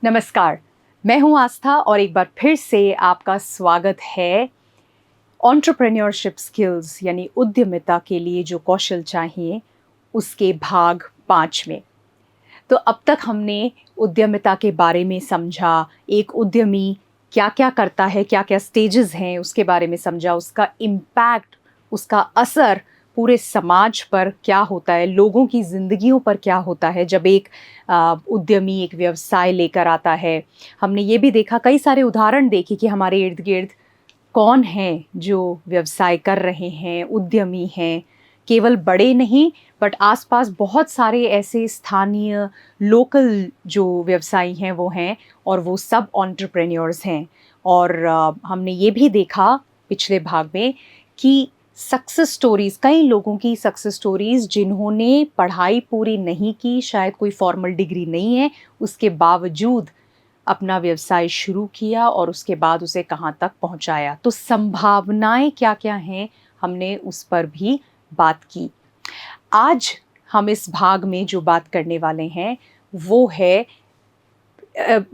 नमस्कार, मैं हूं आस्था और एक बार फिर से आपका स्वागत है एंटरप्रेन्योरशिप स्किल्स यानी उद्यमिता के लिए जो कौशल चाहिए उसके भाग 5 में। तो अब तक हमने उद्यमिता के बारे में समझा, एक उद्यमी क्या-क्या करता है, क्या-क्या स्टेजेस हैं उसके बारे में समझा, उसका इम्पैक्ट, उसका असर पूरे समाज पर क्या होता है, लोगों की ज़िंदगियों पर क्या होता है जब एक उद्यमी एक व्यवसाय लेकर आता है। हमने ये भी देखा, कई सारे उदाहरण देखे कि हमारे इर्द-गिर्द कौन हैं जो व्यवसाय कर रहे हैं, उद्यमी हैं। केवल बड़े नहीं बट आस-पास बहुत सारे ऐसे स्थानीय लोकल जो व्यवसायी हैं वो हैं और वो सब एंटरप्रेन्योर्स हैं। और हमने ये भी देखा पिछले भाग में कि सक्सेस स्टोरीज़, कई लोगों की सक्सेस स्टोरीज़ जिन्होंने पढ़ाई पूरी नहीं की, शायद कोई फॉर्मल डिग्री नहीं है, उसके बावजूद अपना व्यवसाय शुरू किया और उसके बाद उसे कहाँ तक पहुँचाया। तो संभावनाएँ क्या-क्या हैं, हमने उस पर भी बात की। आज हम इस भाग में जो बात करने वाले हैं, वो है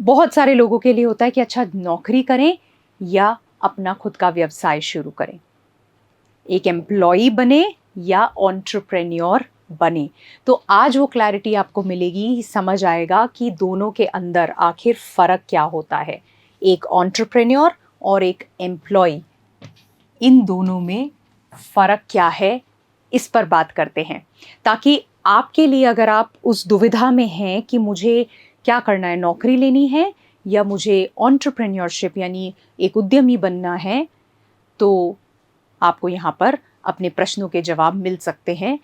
बहुत सारे लोगों के लिए होता है कि अच्छा नौकरी करें या अपना खुद का व्यवसाय शुरू करें। एक एम्प्लॉयी बने या एंटरप्रेन्योर बने। तो आज वो क्लैरिटी आपको मिलेगी, समझ आएगा कि दोनों के अंदर आखिर फ़र्क क्या होता है। एक एंटरप्रेन्योर और एक एम्प्लॉयी, इन दोनों में फ़र्क क्या है, इस पर बात करते हैं। ताकि आपके लिए, अगर आप उस दुविधा में हैं कि मुझे क्या करना है, नौकरी लेनी है या मुझे एंटरप्रेन्योरशिप यानी एक उद्यमी बनना है, तो आपको यहाँ पर अपने प्रश्नों के जवाब मिल सकते हैं।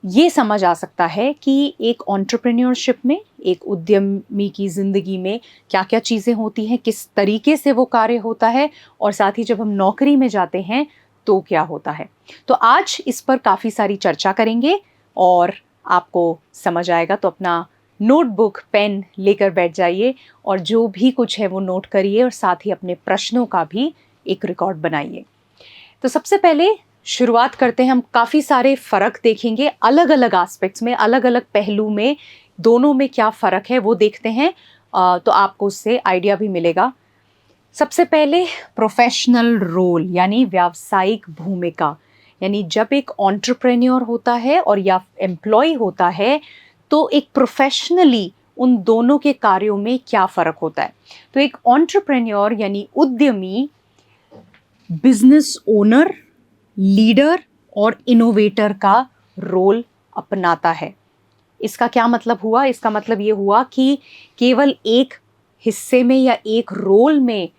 ये समझ आ सकता है कि एक एंटरप्रेन्योरशिप में, एक उद्यमी की ज़िंदगी में क्या-क्या चीज़ें होती हैं, किस तरीके से वो कार्य होता है और साथ ही जब हम नौकरी में जाते हैं तो क्या होता है। तो आज इस पर काफ़ी सारी चर्चा करेंगे और आपको समझ आएगा। तो अपना नोटबुक, पेन लेकर बैठ जाइए और जो भी कुछ है वो नोट करिए और साथ ही अपने प्रश्नों का भी एक रिकॉर्ड बनाइए। तो सबसे पहले शुरुआत करते हैं। हम काफ़ी सारे फ़र्क देखेंगे, अलग-अलग एस्पेक्ट्स में, अलग-अलग पहलू में, दोनों में क्या फ़र्क है वो देखते हैं। तो आपको उससे आइडिया भी मिलेगा। सबसे पहले प्रोफ़ेशनल रोल यानी व्यावसायिक भूमिका, यानी जब एक एंटरप्रेन्योर होता है और या एम्प्लॉयी होता है, तो एक प्रोफ़ेशनली उन दोनों के कार्यों में क्या फ़र्क होता है। तो एक एंटरप्रेन्योर यानी उद्यमी बिजनेस ओनर, लीडर और इनोवेटर का रोल अपनाता है। इसका क्या मतलब हुआ? इसका मतलब ये हुआ कि केवल एक हिस्से में या एक रोल में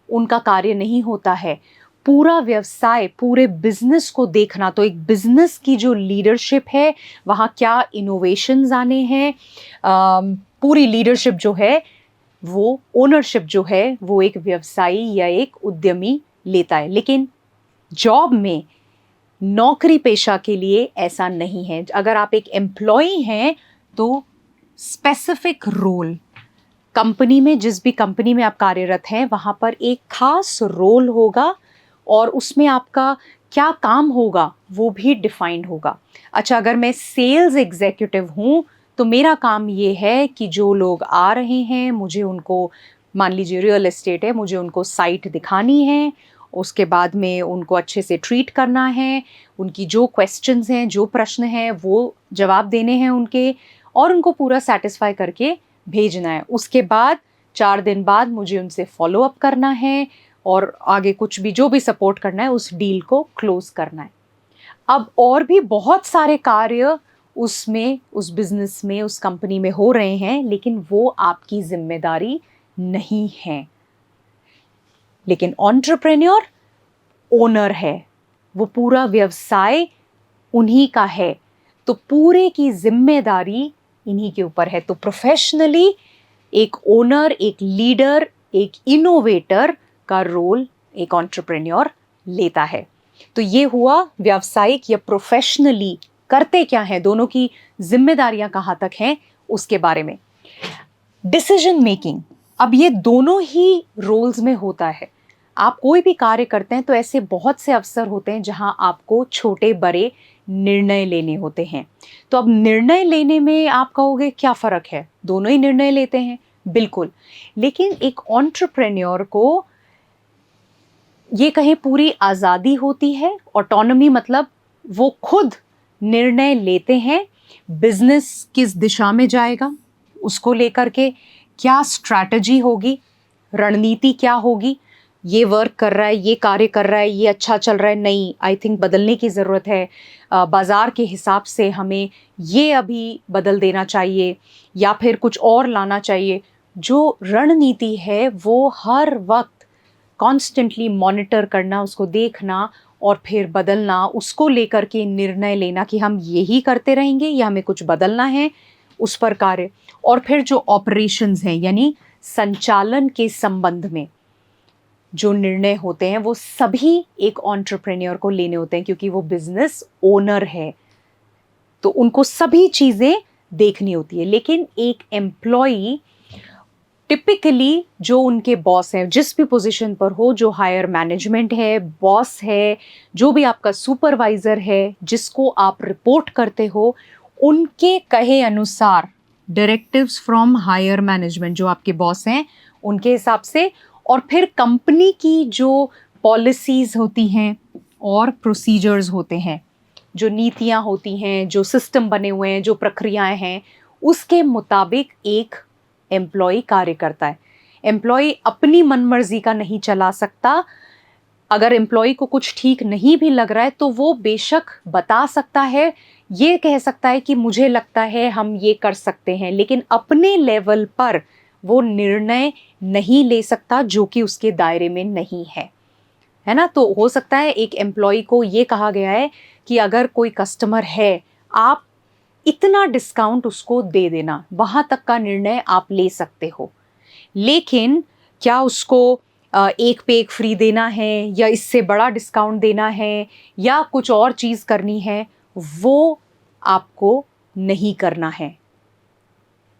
उनका कार्य नहीं होता है। पूरा व्यवसाय, पूरे बिजनेस को देखना, तो एक बिजनेस की जो लीडरशिप है, वहाँ क्या इनोवेशंस आने हैं, पूरी लीडरशिप जो है, वो ओनरशिप जो है, वो एक व्यवसायी या एक उद्यमी लेता है। लेकिन जॉब में, नौकरी पेशा के लिए ऐसा नहीं है। अगर आप एक एम्प्लॉई हैं तो स्पेसिफिक रोल, कंपनी में, जिस भी कंपनी में आप कार्यरत हैं वहाँ पर एक खास रोल होगा और उसमें आपका क्या काम होगा वो भी डिफाइंड होगा। अच्छा, अगर मैं सेल्स एग्जीक्यूटिव हूँ तो मेरा काम ये है कि जो लोग आ रहे हैं मुझे उनको, मान लीजिए रियल एस्टेट है, मुझे उनको साइट दिखानी है, उसके बाद में उनको अच्छे से ट्रीट करना है, उनकी जो क्वेश्चंस हैं, जो प्रश्न हैं वो जवाब देने हैं उनके, और उनको पूरा सेटिस्फाई करके भेजना है। उसके बाद 4 दिन बाद मुझे उनसे फॉलो अप करना है और आगे कुछ भी, जो भी सपोर्ट करना है, उस डील को क्लोज करना है। अब और भी बहुत सारे कार्य उसमें, उस बिजनेस में, उस कंपनी में हो रहे हैं, लेकिन वो आपकी जिम्मेदारी नहीं है। लेकिन एंटरप्रेन्योर ओनर है, वो पूरा व्यवसाय उन्हीं का है, तो पूरे की जिम्मेदारी इन्हीं के ऊपर है। तो प्रोफेशनली एक ओनर, एक लीडर, एक इनोवेटर का रोल एक एंटरप्रेन्योर लेता है। तो ये हुआ व्यावसायिक या प्रोफेशनली करते क्या हैं, दोनों की जिम्मेदारियां कहाँ तक हैं उसके बारे में। डिसीजन मेकिंग, अब ये दोनों ही रोल्स में होता है। आप कोई भी कार्य करते हैं तो ऐसे बहुत से अवसर होते हैं जहां आपको छोटे बड़े निर्णय लेने होते हैं। तो अब निर्णय लेने में आप कहोगे क्या फ़र्क है, दोनों ही निर्णय लेते हैं। बिल्कुल। लेकिन एक एंटरप्रेन्योर को ये कहें पूरी आज़ादी होती है। ऑटोनॉमी मतलब वो खुद निर्णय लेते हैं, बिजनेस किस दिशा में जाएगा उसको लेकर के, क्या स्ट्रैटेजी होगी, रणनीति क्या होगी, ये वर्क कर रहा है, ये कार्य कर रहा है, ये अच्छा चल रहा है, नहीं आई थिंक बदलने की ज़रूरत है, बाज़ार के हिसाब से हमें ये अभी बदल देना चाहिए या फिर कुछ और लाना चाहिए। जो रणनीति है वो हर वक्त कॉन्स्टेंटली मॉनिटर करना, उसको देखना और फिर बदलना, उसको लेकर के निर्णय लेना कि हम यही करते रहेंगे या हमें कुछ बदलना है, उस पर कार्य। और फिर जो ऑपरेशंस हैं यानी संचालन के संबंध में जो निर्णय होते हैं वो सभी एक एंटरप्रेन्योर को लेने होते हैं, क्योंकि वो बिजनेस ओनर है तो उनको सभी चीज़ें देखनी होती है। लेकिन एक एम्प्लॉई टिपिकली जो उनके बॉस हैं, जिस भी पोजीशन पर हो, जो हायर मैनेजमेंट है, बॉस है, जो भी आपका सुपरवाइजर है, जिसको आप रिपोर्ट करते हो, उनके कहे अनुसार डायरेक्टिव्स फ्रॉम हायर मैनेजमेंट, जो आपके बॉस हैं उनके हिसाब से, और फिर कंपनी की जो पॉलिसीज़ होती हैं और प्रोसीजर्स होते हैं, जो नीतियाँ होती हैं, जो सिस्टम बने हुए हैं, जो प्रक्रियाएं हैं, उसके मुताबिक एक एम्प्लॉय कार्य करता है। एम्प्लॉय अपनी मनमर्जी का नहीं चला सकता। अगर एम्प्लॉय को कुछ ठीक नहीं भी लग रहा है तो वो बेशक बता सकता है, ये कह सकता है कि मुझे लगता है हम ये कर सकते हैं, लेकिन अपने लेवल पर वो निर्णय नहीं ले सकता जो कि उसके दायरे में नहीं है ना। तो हो सकता है एक एम्प्लॉय को ये कहा गया है कि अगर कोई कस्टमर है, आप इतना डिस्काउंट उसको दे देना, वहाँ तक का निर्णय आप ले सकते हो। लेकिन क्या उसको एक पे एक फ्री देना है या इससे बड़ा डिस्काउंट देना है या कुछ और चीज़ करनी है, वो आपको नहीं करना है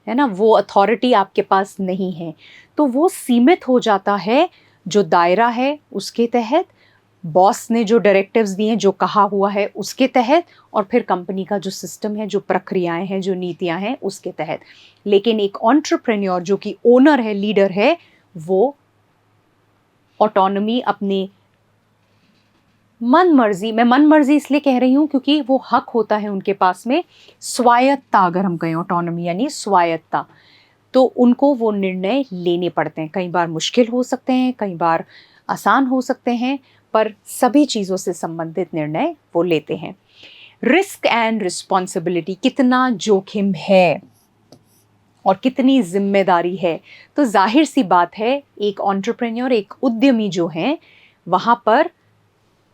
ना। वो अथॉरिटी आपके पास नहीं है। तो वो सीमित हो जाता है जो दायरा है उसके तहत, बॉस ने जो डायरेक्टिव्स दिए, जो कहा हुआ है उसके तहत, और फिर कंपनी का जो सिस्टम है, जो प्रक्रियाएं हैं, जो नीतियां हैं उसके तहत। लेकिन एक एंटरप्रेन्योर जो कि ओनर है, लीडर है, वो ऑटोनॉमी अपने मन मर्जी, मैं मन मर्जी इसलिए कह रही हूँ क्योंकि वो हक होता है उनके पास में, स्वायत्ता अगर हम कहें, ऑटोनॉमी यानी स्वायत्ता, तो उनको वो निर्णय लेने पड़ते हैं। कई बार मुश्किल हो सकते हैं, कई बार आसान हो सकते हैं, पर सभी चीज़ों से संबंधित निर्णय वो लेते हैं। रिस्क एंड रिस्पॉन्सिबिलिटी, कितना जोखिम है और कितनी जिम्मेदारी है। तो जाहिर सी बात है एक एंटरप्रेन्योर, एक उद्यमी जो हैं, वहाँ पर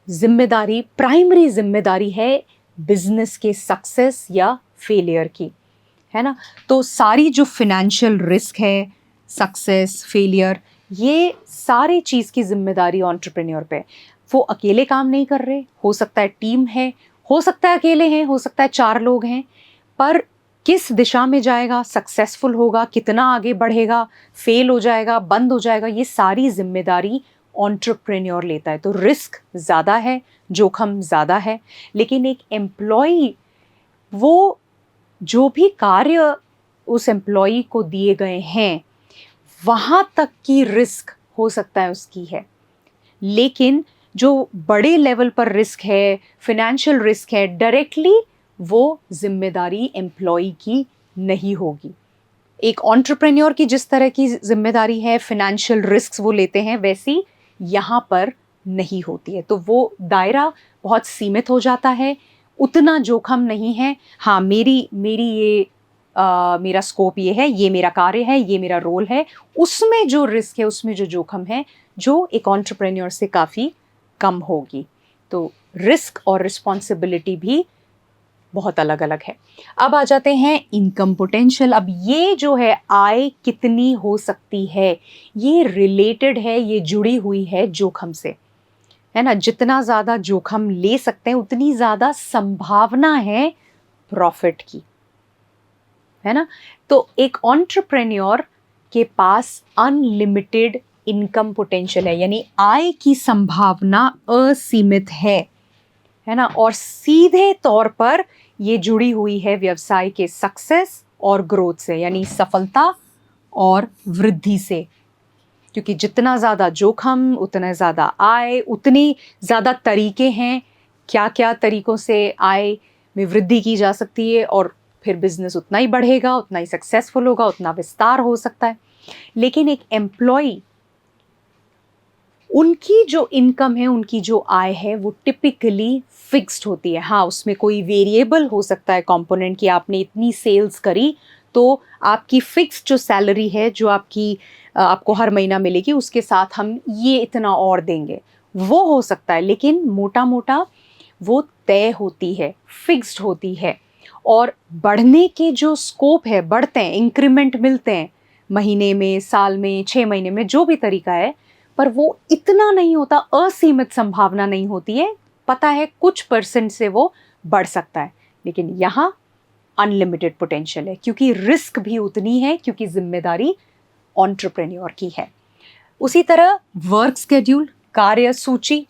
जिम्मेदारी, प्राइमरी जिम्मेदारी है बिजनेस के सक्सेस या फेलियर की, है ना। तो सारी जो फिनेंशियल रिस्क है, सक्सेस, फेलियर, ये सारी चीज़ की जिम्मेदारी एंटरप्रेन्योर पे। वो अकेले काम नहीं कर रहे, हो सकता है टीम है, हो सकता है अकेले हैं, हो सकता है 4 लोग हैं, पर किस दिशा में जाएगा, सक्सेसफुल होगा, कितना आगे बढ़ेगा, फेल हो जाएगा, बंद हो जाएगा, ये सारी जिम्मेदारी एंटरप्रेन्योर लेता है। तो रिस्क ज़्यादा है, जोखिम ज़्यादा है। लेकिन एक एम्प्लॉय, वो जो भी कार्य उस एम्प्लॉय को दिए गए हैं वहाँ तक की रिस्क हो सकता है उसकी है, लेकिन जो बड़े लेवल पर रिस्क है, फिनेंशियल रिस्क है, डायरेक्टली वो जिम्मेदारी एम्प्लॉय की नहीं होगी। एक एंटरप्रेन्योर की जिस तरह की जिम्मेदारी है, फिनेंशियल रिस्क वो लेते हैं, वैसी यहाँ पर नहीं होती है। तो वो दायरा बहुत सीमित हो जाता है, उतना जोखिम नहीं है। हाँ, मेरा स्कोप ये है, ये मेरा कार्य है, ये मेरा रोल है, उसमें जो रिस्क है, उसमें जो जोखिम है, जो एक एंटरप्रेन्योर से काफ़ी कम होगी। तो रिस्क और रिस्पॉन्सिबिलिटी भी बहुत अलग अलग है। अब आ जाते हैं इनकम पोटेंशियल। अब ये जो है आय कितनी हो सकती है, ये रिलेटेड है, ये जुड़ी हुई है जोखिम से, है ना। जितना ज़्यादा जोखिम ले सकते हैं उतनी ज़्यादा संभावना है प्रॉफिट की, है ना। तो एक एंटरप्रेन्योर के पास अनलिमिटेड इनकम पोटेंशियल है, यानी आय की संभावना असीमित है ना। और सीधे तौर पर ये जुड़ी हुई है व्यवसाय के सक्सेस और ग्रोथ से, यानी सफलता और वृद्धि से, क्योंकि जितना ज़्यादा जोखिम उतना ज़्यादा आय, उतनी ज़्यादा तरीके हैं क्या क्या तरीक़ों से आय में वृद्धि की जा सकती है, और फिर बिज़नेस उतना ही बढ़ेगा, उतना ही सक्सेसफुल होगा, उतना विस्तार हो सकता है। लेकिन एक एम्प्लॉय, उनकी जो इनकम है, उनकी जो आय है, वो टिपिकली फिक्स्ड होती है। हाँ, उसमें कोई वेरिएबल हो सकता है कंपोनेंट कि आपने इतनी सेल्स करी तो आपकी फिक्स्ड जो सैलरी है, जो आपको हर महीना मिलेगी, उसके साथ हम ये इतना और देंगे, वो हो सकता है। लेकिन मोटा मोटा वो तय होती है, फिक्स्ड होती है। और बढ़ने के जो स्कोप है, बढ़ते हैं, इंक्रीमेंट मिलते हैं महीने में, साल में, 6 महीने में, जो भी तरीका है, पर वो इतना नहीं होता, असीमित संभावना नहीं होती है। पता है कुछ % से वो बढ़ सकता है, लेकिन यहाँ अनलिमिटेड पोटेंशियल है, क्योंकि रिस्क भी उतनी है, क्योंकि जिम्मेदारी एंटरप्रेन्योर की है। उसी तरह वर्क स्केड्यूल, कार्य सूची।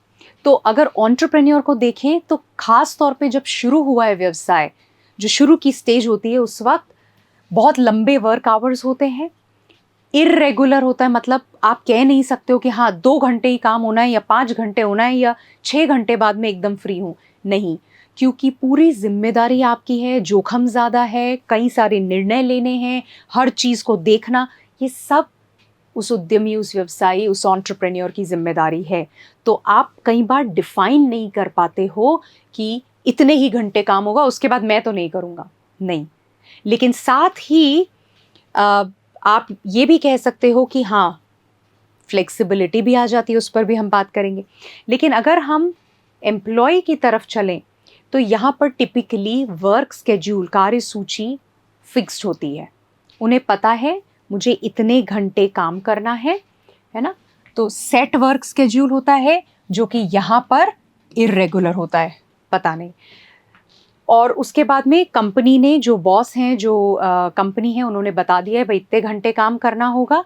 तो अगर एंटरप्रेन्योर को देखें तो खास तौर पे जब शुरू हुआ है व्यवसाय, जो शुरू की स्टेज होती है, उस वक्त बहुत लंबे वर्क आवर्स होते हैं, इर्रेगुलर होता है। मतलब आप कह नहीं सकते हो कि हाँ 2 घंटे ही काम होना है, या 5 घंटे होना है, या 6 घंटे बाद में एकदम फ्री हूँ। नहीं, क्योंकि पूरी जिम्मेदारी आपकी है, जोखिम ज़्यादा है, कई सारे निर्णय लेने हैं, हर चीज़ को देखना, ये सब उस उद्यमी, उस व्यवसायी, उस एंटरप्रेन्योर की जिम्मेदारी है। तो आप कई बार डिफाइन नहीं कर पाते हो कि इतने ही घंटे काम होगा, उसके बाद मैं तो नहीं करूँगा, नहीं। लेकिन साथ ही आप ये भी कह सकते हो कि हाँ, फ्लेक्सिबिलिटी भी आ जाती है, उस पर भी हम बात करेंगे। लेकिन अगर हम एम्प्लॉय की तरफ चलें, तो यहाँ पर टिपिकली वर्क स्केड्यूल, कार्य सूची फिक्स्ड होती है। उन्हें पता है मुझे इतने घंटे काम करना है ना? तो सेट वर्क स्केड्यूल होता है, जो कि यहाँ पर इर्रेगुलर होता है, पता नहीं। और उसके बाद में कंपनी ने, जो बॉस हैं, जो कंपनी है, उन्होंने बता दिया है भाई इतने घंटे काम करना होगा।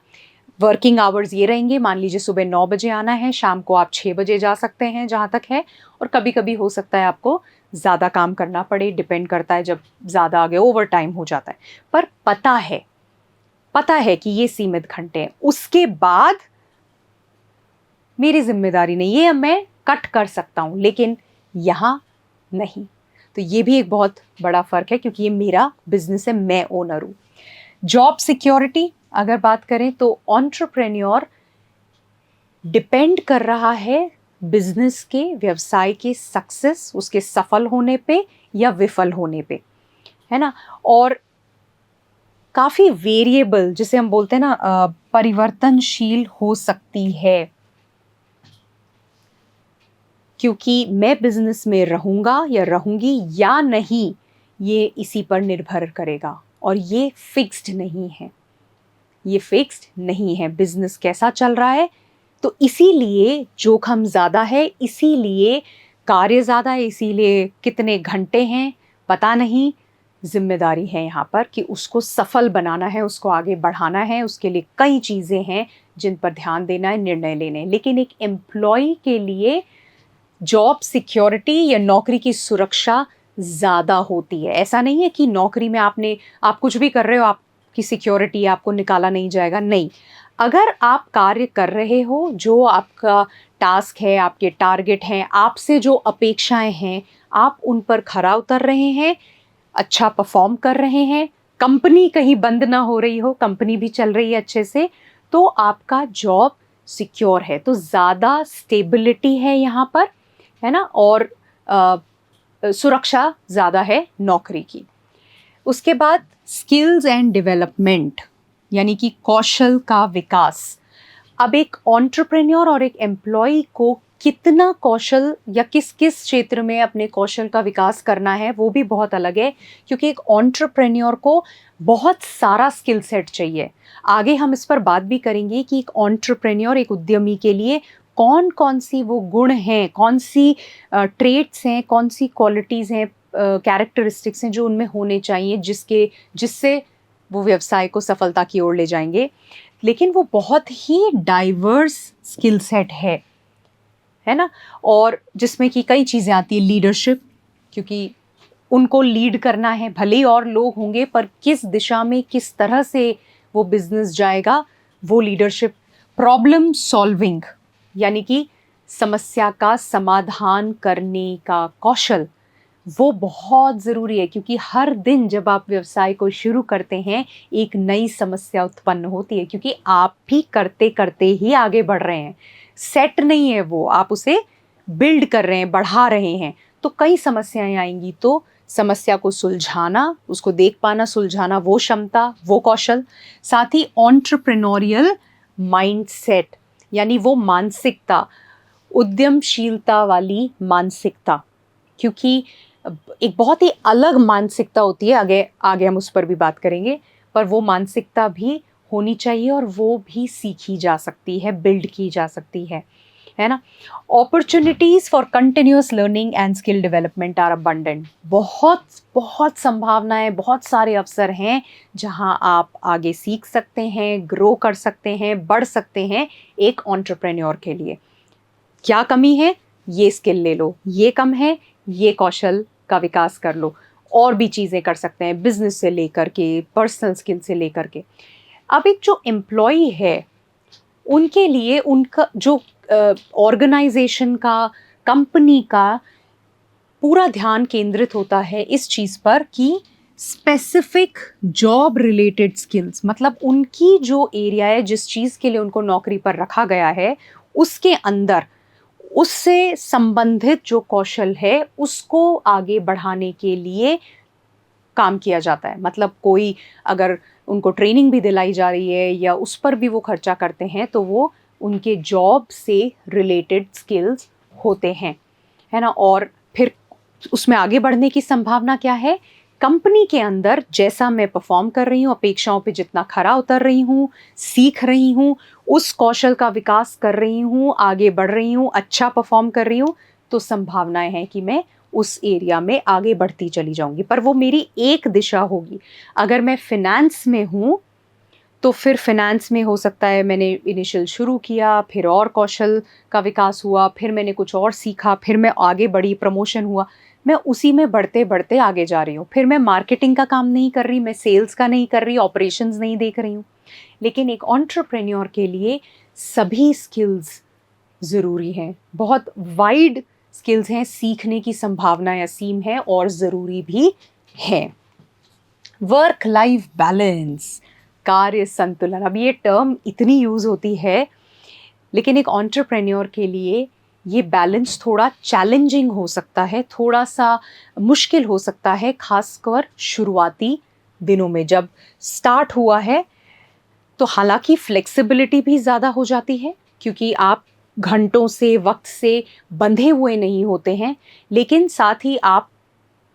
वर्किंग आवर्स ये रहेंगे, मान लीजिए सुबह 9 बजे आना है, शाम को आप 6 बजे जा सकते हैं, जहाँ तक है। और कभी कभी हो सकता है आपको ज़्यादा काम करना पड़े, डिपेंड करता है, जब ज़्यादा आगे ओवर टाइम हो जाता है। पर पता है कि ये सीमित घंटे हैं, उसके बाद मेरी जिम्मेदारी नहीं है, मैं कट कर सकता हूँ, लेकिन यहाँ नहीं। तो ये भी एक बहुत बड़ा फ़र्क है, क्योंकि ये मेरा बिजनेस है, मैं ओनर हूँ। जॉब सिक्योरिटी अगर बात करें, तो एंटरप्रेन्योर डिपेंड कर रहा है बिजनेस के, व्यवसाय के सक्सेस, उसके सफल होने पे या विफल होने पे, है ना। और काफ़ी वेरिएबल, जिसे हम बोलते हैं ना, परिवर्तनशील हो सकती है, क्योंकि मैं बिजनेस में रहूँगा या रहूँगी या नहीं, ये इसी पर निर्भर करेगा। और ये फिक्स्ड नहीं है, ये फिक्स्ड नहीं है। बिजनेस कैसा चल रहा है, तो इसीलिए जोखिम ज़्यादा है, इसीलिए कार्य ज़्यादा है, इसीलिए कितने घंटे हैं पता नहीं। जिम्मेदारी है यहाँ पर कि उसको सफल बनाना है, उसको आगे बढ़ाना है, उसके लिए कई चीज़ें हैं जिन पर ध्यान देना है, निर्णय लेने हैं। लेकिन एक एम्प्लॉय के लिए जॉब सिक्योरिटी या नौकरी की सुरक्षा ज़्यादा होती है। ऐसा नहीं है कि नौकरी में आप कुछ भी कर रहे हो, आपकी सिक्योरिटी, आपको निकाला नहीं जाएगा, नहीं। अगर आप कार्य कर रहे हो, जो आपका टास्क है, आपके टारगेट हैं, आपसे जो अपेक्षाएं हैं, आप उन पर खरा उतर रहे हैं, अच्छा परफॉर्म कर रहे हैं, कंपनी कहीं बंद ना हो रही हो, कंपनी भी चल रही है अच्छे से, तो आपका जॉब सिक्योर है। तो ज़्यादा स्टेबिलिटी है यहाँ पर, है ना, और सुरक्षा ज़्यादा है नौकरी की। उसके बाद स्किल्स एंड डेवलपमेंट, यानी कि कौशल का विकास। अब एक एंटरप्रेन्योर और एक एम्प्लॉय को कितना कौशल या किस किस क्षेत्र में अपने कौशल का विकास करना है, वो भी बहुत अलग है, क्योंकि एक एंटरप्रेन्योर को बहुत सारा स्किल सेट चाहिए। आगे हम इस पर बात भी करेंगे कि एक एंटरप्रेन्योर, एक उद्यमी के लिए कौन कौन सी वो गुण हैं, कौन सी ट्रेट्स हैं, कौन सी क्वालिटीज़ हैं, कैरेक्टरिस्टिक्स हैं जो उनमें होने चाहिए, जिससे वो व्यवसाय को सफलता की ओर ले जाएंगे। लेकिन वो बहुत ही डाइवर्स स्किल सेट है ना, और जिसमें कि कई चीज़ें आती है। लीडरशिप, क्योंकि उनको लीड करना है, भले ही और लोग होंगे, पर किस दिशा में, किस तरह से वो बिजनेस जाएगा, वो लीडरशिप। प्रॉब्लम सॉल्विंग यानी कि समस्या का समाधान करने का कौशल, वो बहुत ज़रूरी है, क्योंकि हर दिन जब आप व्यवसाय को शुरू करते हैं एक नई समस्या उत्पन्न होती है, क्योंकि आप भी करते करते ही आगे बढ़ रहे हैं। सेट नहीं है वो, आप उसे बिल्ड कर रहे हैं, बढ़ा रहे हैं। तो कई समस्याएं आएंगी, तो समस्या को सुलझाना, उसको देख पाना, सुलझाना, वो क्षमता, वो कौशल। साथ ही एंटरप्रेन्योरियल माइंडसेट यानी वो मानसिकता, उद्यमशीलता वाली मानसिकता, क्योंकि एक बहुत ही अलग मानसिकता होती है, आगे आगे हम उस पर भी बात करेंगे, पर वो मानसिकता भी होनी चाहिए और वो भी सीखी जा सकती है, बिल्ड की जा सकती है ना। Opportunities for continuous learning and skill development are abundant. बहुत बहुत संभावनाएं, बहुत सारे अवसर हैं जहां आप आगे सीख सकते हैं, ग्रो कर सकते हैं, बढ़ सकते हैं एक एंटरप्रेन्योर के लिए। क्या कमी है, ये स्किल ले लो, ये कम है, ये कौशल का विकास कर लो। और भी चीज़ें कर सकते हैं, बिजनेस से लेकर के, पर्सनल स्किल से लेकर के। अब एक जो एम्प्लॉय है, उनके लिए उनका जो ऑर्गेनाइजेशन का, कंपनी का पूरा ध्यान केंद्रित होता है इस चीज़ पर कि स्पेसिफिक जॉब रिलेटेड स्किल्स, मतलब उनकी जो एरिया है, जिस चीज़ के लिए उनको नौकरी पर रखा गया है, उसके अंदर उससे संबंधित जो कौशल है उसको आगे बढ़ाने के लिए काम किया जाता है। मतलब कोई अगर उनको ट्रेनिंग भी दिलाई जा रही है या उस पर भी वो खर्चा करते हैं, तो वो उनके जॉब से रिलेटेड स्किल्स होते हैं, है ना। और फिर उसमें आगे बढ़ने की संभावना क्या है, कंपनी के अंदर जैसा मैं परफॉर्म कर रही हूँ, अपेक्षाओं पे जितना खरा उतर रही हूँ, सीख रही हूँ, उस कौशल का विकास कर रही हूँ, आगे बढ़ रही हूँ, अच्छा परफॉर्म कर रही हूँ, तो संभावनाएं हैं कि मैं उस एरिया में आगे बढ़ती चली जाऊंगी। पर वो मेरी एक दिशा होगी। अगर मैं फिनेंस में हूँ तो फिर फिनेंस में हो सकता है मैंने इनिशियल शुरू किया, फिर और कौशल का विकास हुआ, फिर मैंने कुछ और सीखा, फिर मैं आगे बढ़ी, प्रमोशन हुआ, मैं उसी में बढ़ते बढ़ते आगे जा रही हूँ। फिर मैं मार्केटिंग का काम नहीं कर रही, मैं सेल्स का नहीं कर रही, ऑपरेशंस नहीं देख रही हूँ। लेकिन एक एंटरप्रेन्योर के लिए सभी स्किल्स ज़रूरी हैं, बहुत वाइड स्किल्स हैं, सीखने की संभावनाएं असीम है और ज़रूरी भी है। वर्क लाइफ बैलेंस, कार्य संतुलन, अब ये टर्म इतनी यूज़ होती है, लेकिन एक एंटरप्रेन्योर के लिए ये बैलेंस थोड़ा चैलेंजिंग हो सकता है, थोड़ा सा मुश्किल हो सकता है, खासकर शुरुआती दिनों में। जब स्टार्ट हुआ है तो हालांकि फ्लेक्सिबिलिटी भी ज़्यादा हो जाती है, क्योंकि आप घंटों से, वक्त से बंधे हुए नहीं होते हैं, लेकिन साथ ही आप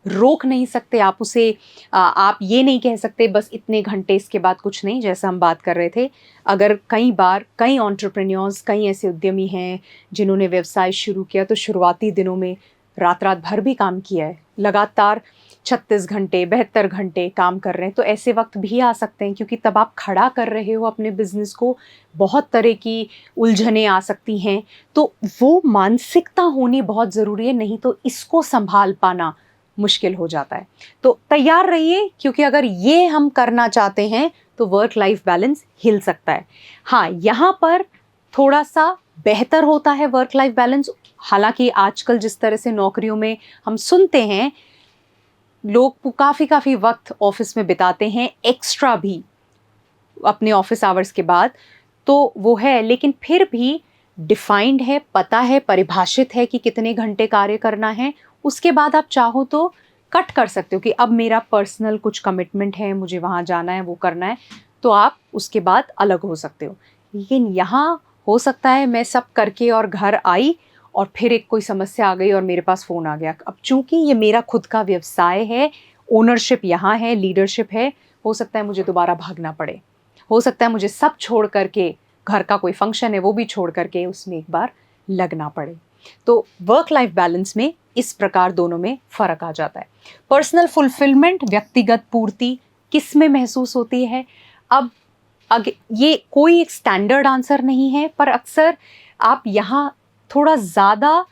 रोक नहीं सकते, आप उसे आप ये नहीं कह सकते बस इतने घंटे, इसके बाद कुछ नहीं, जैसा हम बात कर रहे थे। अगर कई बार कई एंटरप्रेन्योर्स, कई ऐसे उद्यमी हैं जिन्होंने व्यवसाय शुरू किया तो शुरुआती दिनों में रात रात भर भी काम किया है, लगातार 36 घंटे, 72 घंटे काम कर रहे हैं। तो ऐसे वक्त भी आ सकते हैं, क्योंकि तब आप खड़ा कर रहे हो अपने बिजनेस को, बहुत तरह की उलझनें आ सकती हैं। तो वो मानसिकता होनी बहुत ज़रूरी है, नहीं तो इसको संभाल पाना मुश्किल हो जाता है। तो तैयार रहिए, क्योंकि अगर ये हम करना चाहते हैं तो वर्क लाइफ बैलेंस हिल सकता है। हाँ, यहाँ पर थोड़ा सा बेहतर होता है वर्क लाइफ बैलेंस। हालांकि आजकल जिस तरह से नौकरियों में हम सुनते हैं, लोग काफ़ी वक्त ऑफिस में बिताते हैं, एक्स्ट्रा भी अपने ऑफिस आवर्स के बाद, तो वो है, लेकिन फिर भी डिफाइंड है, पता है, परिभाषित है कि कितने घंटे कार्य करना है। उसके बाद आप चाहो तो कट कर सकते हो कि अब मेरा पर्सनल कुछ कमिटमेंट है, मुझे वहाँ जाना है, वो करना है, तो आप उसके बाद अलग हो सकते हो। लेकिन यहाँ हो सकता है मैं सब करके और घर आई और फिर एक कोई समस्या आ गई और मेरे पास फ़ोन आ गया। अब चूंकि ये मेरा खुद का व्यवसाय है, ओनरशिप यहाँ है, लीडरशिप है, हो सकता है मुझे दोबारा भागना पड़े, हो सकता है मुझे सब छोड़ करके, घर का कोई फंक्शन है वो भी छोड़ करके उसमें एक बार लगना पड़े। तो वर्क लाइफ बैलेंस में इस प्रकार दोनों में फ़र्क आ जाता है। पर्सनल फुलफिलमेंट, व्यक्तिगत पूर्ति किस में महसूस होती है? अब ये कोई एक स्टैंडर्ड आंसर नहीं है, पर अक्सर आप यहाँ थोड़ा ज़्यादा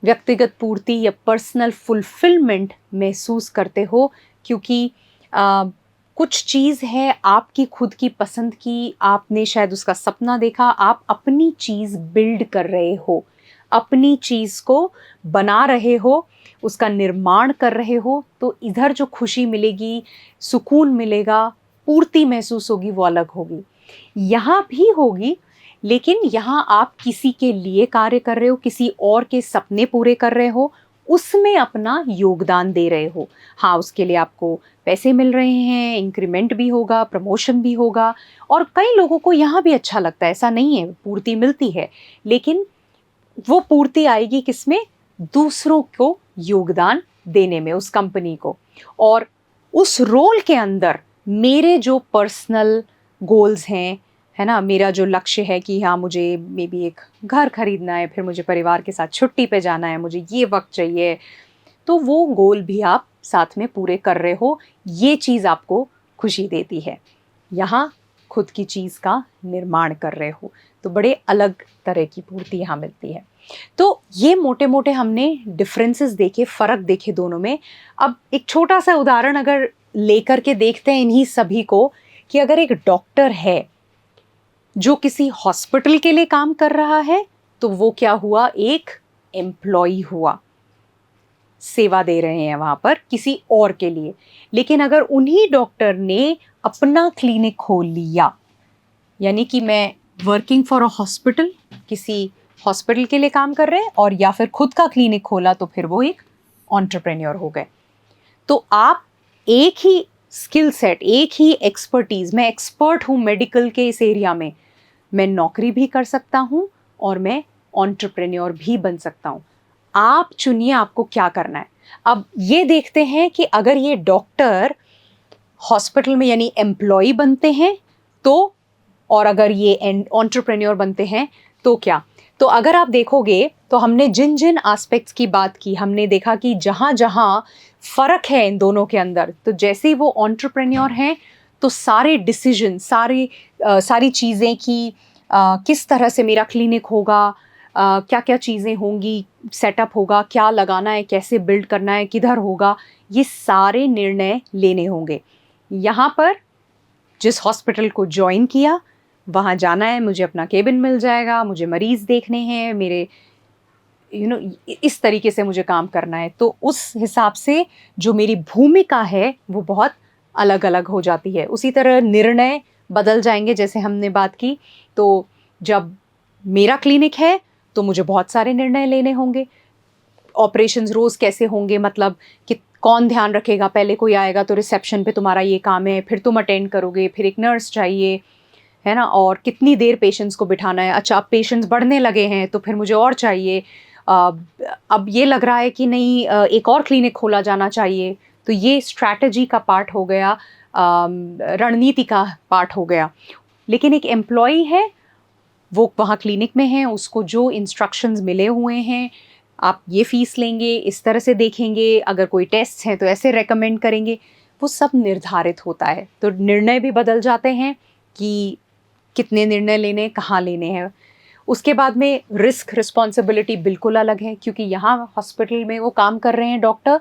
व्यक्तिगत पूर्ति या पर्सनल फुलफिलमेंट महसूस करते हो, क्योंकि कुछ चीज़ है आपकी खुद की पसंद की, आपने शायद उसका सपना देखा, आप अपनी चीज़ बिल्ड कर रहे हो, अपनी चीज़ को बना रहे हो, उसका निर्माण कर रहे हो, तो इधर जो खुशी मिलेगी, सुकून मिलेगा, पूर्ति महसूस होगी, वो अलग होगी। यहाँ भी होगी, लेकिन यहाँ आप किसी के लिए कार्य कर रहे हो, किसी और के सपने पूरे कर रहे हो, उसमें अपना योगदान दे रहे हो। हाँ, उसके लिए आपको पैसे मिल रहे हैं, इंक्रीमेंट भी होगा, प्रमोशन भी होगा, और कई लोगों को यहाँ भी अच्छा लगता है, ऐसा नहीं है, पूर्ति मिलती है, लेकिन वो पूर्ति आएगी किसमें? दूसरों को योगदान देने में, उस कंपनी को। और उस रोल के अंदर मेरे जो पर्सनल गोल्स हैं, है ना, मेरा जो लक्ष्य है कि हाँ, मुझे मे बी एक घर खरीदना है, फिर मुझे परिवार के साथ छुट्टी पे जाना है, मुझे ये वक्त चाहिए, तो वो गोल भी आप साथ में पूरे कर रहे हो, ये चीज़ आपको खुशी देती है। यहाँ खुद की चीज़ का निर्माण कर रहे हो, तो बड़े अलग तरह की पूर्ति यहाँ मिलती है। तो ये मोटे मोटे हमने डिफरेंसेस देखे, फ़र्क देखे दोनों में। अब एक छोटा सा उदाहरण अगर लेकर के देखते हैं इन्हीं सभी को, कि अगर एक डॉक्टर है जो किसी हॉस्पिटल के लिए काम कर रहा है, तो वो क्या हुआ? एक एम्प्लॉई हुआ, सेवा दे रहे हैं वहाँ पर किसी और के लिए। लेकिन अगर उन्हीं डॉक्टर ने अपना क्लिनिक खोल लिया, यानी कि मैं वर्किंग फॉर अ हॉस्पिटल, किसी हॉस्पिटल के लिए काम कर रहे हैं, और या फिर खुद का क्लिनिक खोला, तो फिर वो एक एंटरप्रेन्योर हो गए। तो आप एक ही स्किल सेट, एक ही एक्सपर्टीज, मैं एक्सपर्ट हूँ मेडिकल के इस एरिया में, मैं नौकरी भी कर सकता हूँ और मैं एंटरप्रेन्योर भी बन सकता हूँ। आप चुनिए आपको क्या करना है। अब ये देखते हैं कि अगर ये डॉक्टर हॉस्पिटल में यानी एम्प्लॉय बनते हैं तो, और अगर ये एंटरप्रेन्योर बनते हैं तो क्या। तो अगर आप देखोगे तो हमने जिन जिन एस्पेक्ट्स की बात की, हमने देखा कि जहाँ जहाँ फ़र्क है इन दोनों के अंदर, तो जैसे ही वो एंटरप्रेन्योर हैं तो सारे डिसीजन, सारी चीज़ें कि किस तरह से मेरा क्लिनिक होगा, क्या क्या चीज़ें होंगी, सेटअप होगा, क्या लगाना है, कैसे बिल्ड करना है, किधर होगा, ये सारे निर्णय लेने होंगे। यहाँ पर जिस हॉस्पिटल को ज्वाइन किया, वहाँ जाना है, मुझे अपना केबिन मिल जाएगा, मुझे मरीज़ देखने हैं, मेरे इस तरीके से मुझे काम करना है, तो उस हिसाब से जो मेरी भूमिका है वो बहुत अलग अलग हो जाती है। उसी तरह निर्णय बदल जाएंगे, जैसे हमने बात की, तो जब मेरा क्लिनिक है तो मुझे बहुत सारे निर्णय लेने होंगे। ऑपरेशंस रोज़ कैसे होंगे, मतलब कि कौन ध्यान रखेगा, पहले कोई आएगा तो रिसेप्शन पे तुम्हारा ये काम है, फिर तुम अटेंड करोगे, फिर एक नर्स चाहिए, है ना, और कितनी देर पेशेंट्स को बिठाना है। अच्छा, अब पेशेंट्स बढ़ने लगे हैं तो फिर मुझे और चाहिए, अब ये लग रहा है कि नहीं, एक और क्लिनिक खोला जाना चाहिए, तो ये स्ट्रैटेजी का पार्ट हो गया, रणनीति का पार्ट हो गया। लेकिन एक एम्प्लॉई है, वो वहाँ क्लिनिक में है, उसको जो इंस्ट्रक्शंस मिले हुए हैं, आप ये फ़ीस लेंगे, इस तरह से देखेंगे, अगर कोई टेस्ट हैं तो ऐसे रेकमेंड करेंगे, वो सब निर्धारित होता है। तो निर्णय भी बदल जाते हैं कि कितने निर्णय लेने, कहाँ लेने हैं। उसके बाद में रिस्क रिस्पॉन्सिबिलिटी बिल्कुल अलग है, क्योंकि यहाँ हॉस्पिटल में वो काम कर रहे हैं डॉक्टर,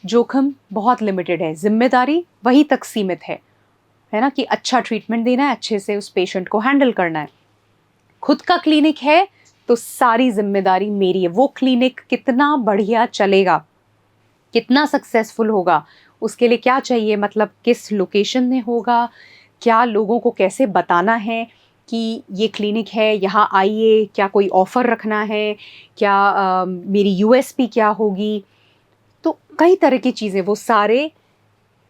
जोखिम बहुत लिमिटेड है, जिम्मेदारी वहीं तक सीमित है ना, कि अच्छा ट्रीटमेंट देना है, अच्छे से उस पेशेंट को हैंडल करना है। खुद का क्लिनिक है तो सारी जिम्मेदारी मेरी है। वो क्लिनिक कितना बढ़िया चलेगा, कितना सक्सेसफुल होगा, उसके लिए क्या चाहिए, मतलब किस लोकेशन में होगा, क्या लोगों को कैसे बताना है कि ये क्लिनिक है, यहाँ आइए, क्या कोई ऑफ़र रखना है, क्या मेरी यूएसपी क्या होगी, तो कई तरह की चीज़ें, वो सारे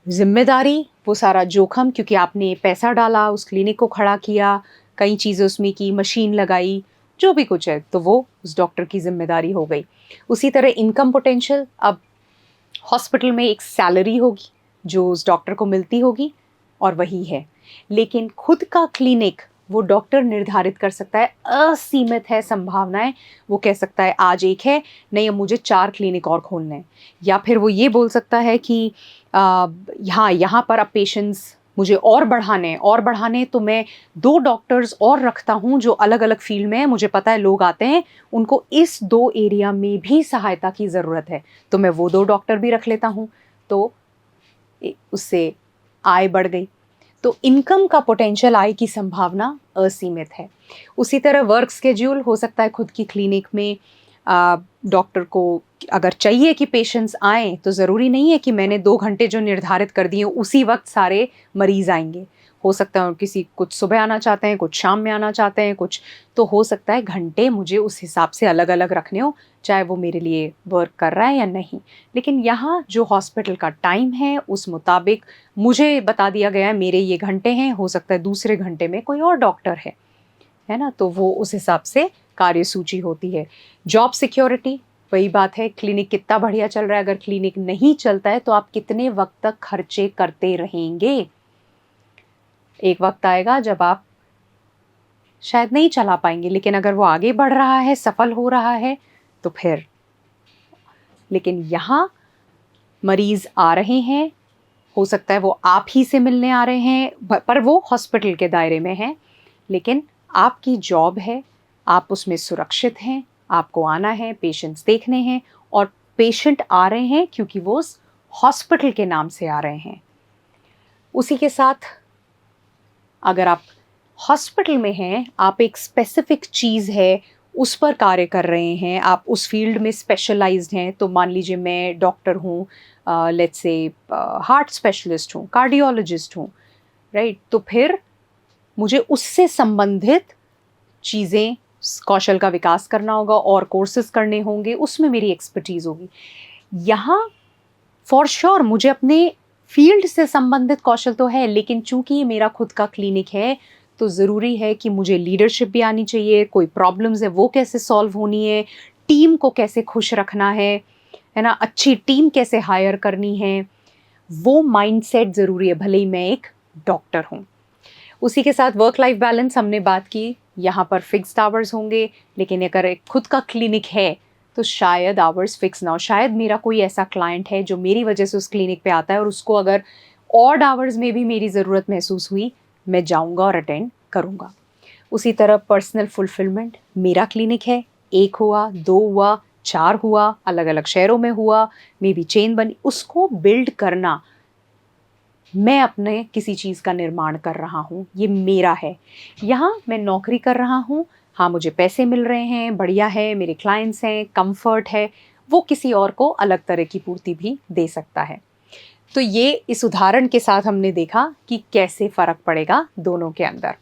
जिम्मेदारी, वो सारा जोखिम, क्योंकि आपने पैसा डाला, उस क्लिनिक को खड़ा किया, कई चीज़ें उसमें की, मशीन लगाई, जो भी कुछ है, तो वो उस डॉक्टर की जिम्मेदारी हो गई। उसी तरह इनकम पोटेंशियल, अब हॉस्पिटल में एक सैलरी होगी जो उस डॉक्टर को मिलती होगी और वही है। लेकिन खुद का क्लिनिक वो डॉक्टर निर्धारित कर सकता है, असीमित है संभावनाएं। वो कह सकता है आज एक है, नहीं अब मुझे 4 क्लिनिक और खोलने हैं, या फिर वो ये बोल सकता है कि यहाँ पर अब पेशेंट्स मुझे और बढ़ाने तो मैं 2 डॉक्टर्स और रखता हूँ जो अलग अलग फील्ड में है, मुझे पता है लोग आते हैं, उनको इस 2 एरिया में भी सहायता की ज़रूरत है, तो मैं वो 2 डॉक्टर भी रख लेता हूँ। तो उससे आय बढ़ गई, तो इनकम का पोटेंशियल, आय की संभावना असीमित है। उसी तरह वर्क स्केड्यूल हो सकता है खुद की क्लिनिक में डॉक्टर को अगर चाहिए कि पेशेंट्स आएँ, तो ज़रूरी नहीं है कि मैंने 2 घंटे जो निर्धारित कर दिए उसी वक्त सारे मरीज़ आएँगे। हो सकता है किसी कुछ सुबह आना चाहते हैं, कुछ शाम में आना चाहते हैं, कुछ तो हो सकता है घंटे मुझे उस हिसाब से अलग-अलग रखने हों, चाहे वो मेरे लिए वर्क कर रहा है या नहीं। लेकिन यहाँ जो हॉस्पिटल का टाइम है उस मुताबिक मुझे बता दिया गया है मेरे ये घंटे हैं, हो सकता है दूसरे घंटे में कोई और डॉक्टर है ना? तो वो उस हिसाब से कार्यसूची होती है। जॉब सिक्योरिटी, वही बात है, क्लिनिक कितना बढ़िया चल रहा है, अगर क्लिनिक नहीं चलता है तो आप कितने वक़्त तक खर्चे करते रहेंगे? एक वक़्त आएगा जब आप शायद नहीं चला पाएँगे, लेकिन अगर वो आगे बढ़ रहा है, सफल हो रहा है, तो फिर लेकिन यहाँ मरीज़ आ रहे हैं, हो सकता है वो आप ही से मिलने आ रहे हैं, पर वो हॉस्पिटल के दायरे में हैं, लेकिन आपकी जॉब है, आप उसमें सुरक्षित हैं, आपको आना है, पेशेंट्स देखने हैं और पेशेंट आ रहे हैं क्योंकि वो उस हॉस्पिटल के नाम से आ रहे हैं। उसी के साथ अगर आप हॉस्पिटल में हैं, आप एक स्पेसिफिक चीज़ है, उस पर कार्य कर रहे हैं, आप उस फील्ड में स्पेशलाइज़्ड हैं, तो मान लीजिए मैं डॉक्टर हूँ, लेट्स से हार्ट स्पेशलिस्ट हूँ, कार्डियोलॉजिस्ट हूँ, राइट? तो फिर मुझे उससे संबंधित चीज़ें, कौशल का विकास करना होगा और कोर्सेज़ करने होंगे, उसमें मेरी एक्सपर्टीज़ होगी। यहाँ फॉर श्योर मुझे अपने फील्ड से संबंधित कौशल तो है, लेकिन चूंकि ये मेरा खुद का क्लिनिक है, तो ज़रूरी है कि मुझे लीडरशिप भी आनी चाहिए, कोई प्रॉब्लम्स है वो कैसे सॉल्व होनी है, टीम को कैसे खुश रखना है ना, अच्छी टीम कैसे हायर करनी है, वो माइंडसेट ज़रूरी है, भले ही मैं एक डॉक्टर हूँ। उसी के साथ वर्क लाइफ बैलेंस हमने बात की, यहाँ पर फिक्स्ड आवर्स होंगे, लेकिन अगर एक खुद का क्लिनिक है तो शायद आवर्स फिक्स ना हो। शायद मेरा कोई ऐसा क्लाइंट है जो मेरी वजह से उस क्लिनिक पे आता है और उसको अगर ऑड आवर्स में भी मेरी ज़रूरत महसूस हुई, मैं जाऊँगा और अटेंड करूँगा। उसी तरह पर्सनल फुलफिलमेंट, मेरा क्लिनिक है, 1 हुआ, 2 हुआ, 4 हुआ, अलग-अलग शहरों में हुआ, मे बी चेन बनी, उसको बिल्ड करना, मैं अपने किसी चीज़ का निर्माण कर रहा हूँ, ये मेरा है। यहाँ मैं नौकरी कर रहा हूँ, हाँ मुझे पैसे मिल रहे हैं, बढ़िया है, मेरे क्लाइंट्स हैं, कंफर्ट है, वो किसी और को अलग तरह की पूर्ति भी दे सकता है। तो ये इस उदाहरण के साथ हमने देखा कि कैसे फ़र्क पड़ेगा दोनों के अंदर।